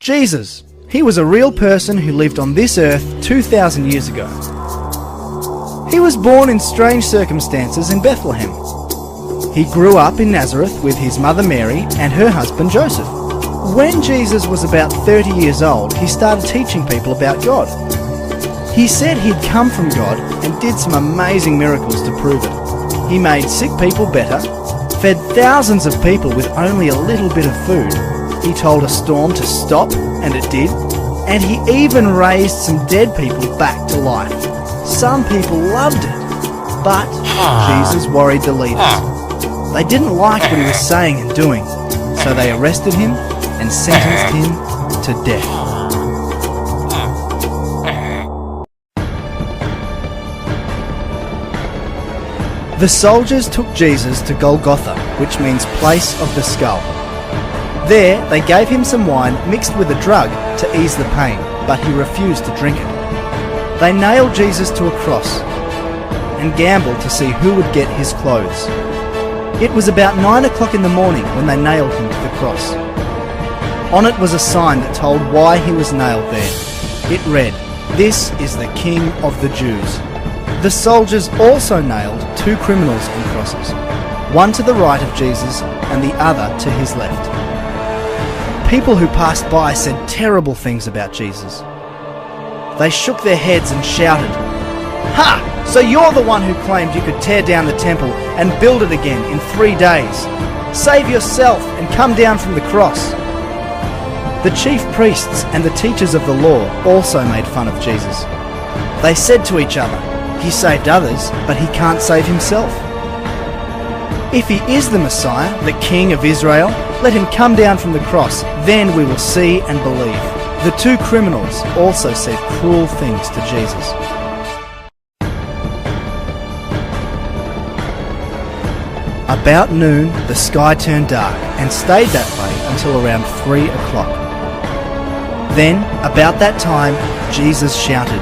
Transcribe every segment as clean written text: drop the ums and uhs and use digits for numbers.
Jesus. He was a real person who lived on this earth 2,000 years ago. He was born in strange circumstances in Bethlehem. He grew up in Nazareth with his mother Mary and her husband Joseph. When Jesus was about 30 years old, he started teaching people about God. He said he'd come from God and did some amazing miracles to prove it. He made sick people better, fed thousands of people with only a little bit of food. He told a storm to stop, and it did. And he even raised some dead people back to life. Some people loved it, but Jesus worried the leaders. They didn't like what he was saying and doing, so they arrested him and sentenced him to death. The soldiers took Jesus to Golgotha, which means place of the skull. There, they gave him some wine mixed with a drug to ease the pain, but he refused to drink it. They nailed Jesus to a cross and gambled to see who would get his clothes. It was about 9 o'clock in the morning when they nailed him to the cross. On it was a sign that told why he was nailed there. It read, "This is the King of the Jews." The soldiers also nailed two criminals on crosses, one to the right of Jesus and the other to his left. People who passed by said terrible things about Jesus. They shook their heads and shouted, "Ha! So you're the one who claimed you could tear down the temple and build it again in 3 days. Save yourself and come down from the cross." The chief priests and the teachers of the law also made fun of Jesus. They said to each other, "He saved others, but he can't save himself. If he is the Messiah, the King of Israel, let him come down from the cross, then we will see and believe." The two criminals also said cruel things to Jesus. About noon, the sky turned dark and stayed that way until around 3 o'clock. Then, about that time, Jesus shouted,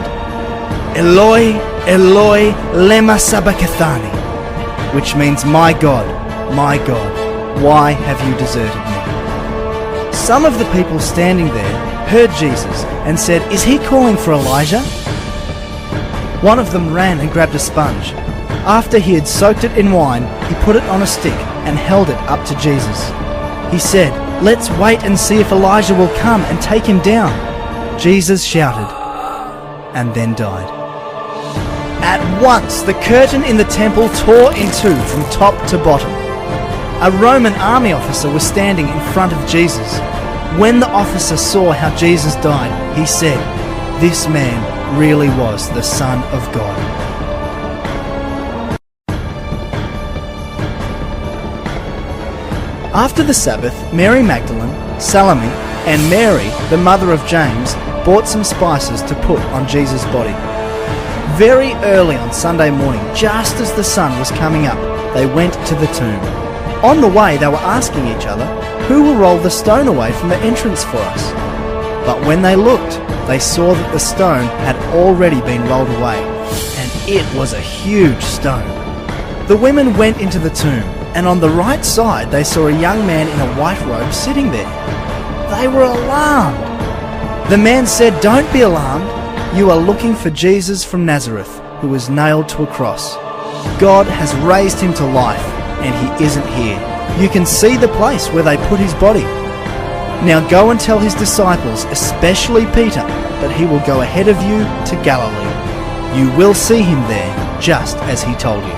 "Eloi, Eloi, lema sabachthani," which means, my God, why have you deserted me?" Some of the people standing there heard Jesus and said, "Is he calling for Elijah?" One of them ran and grabbed a sponge. After he had soaked it in wine, he put it on a stick and held it up to Jesus. He said, "Let's wait and see if Elijah will come and take him down." Jesus shouted and then died. At once, the curtain in the temple tore in two from top to bottom. A Roman army officer was standing in front of Jesus. When the officer saw how Jesus died, he said, "This man really was the Son of God." After the Sabbath, Mary Magdalene, Salome, and Mary, the mother of James, bought some spices to put on Jesus' body. Very early on Sunday morning, just as the sun was coming up, they went to the tomb. On the way, they were asking each other, "Who will roll the stone away from the entrance for us?" But when they looked, they saw that the stone had already been rolled away, and it was a huge stone. The women went into the tomb, and on the right side they saw a young man in a white robe sitting there. They were alarmed. The man said, "Don't be alarmed. You are looking for Jesus from Nazareth, who was nailed to a cross. God has raised him to life, and he isn't here. You can see the place where they put his body. Now go and tell his disciples, especially Peter, that he will go ahead of you to Galilee. You will see him there, just as he told you."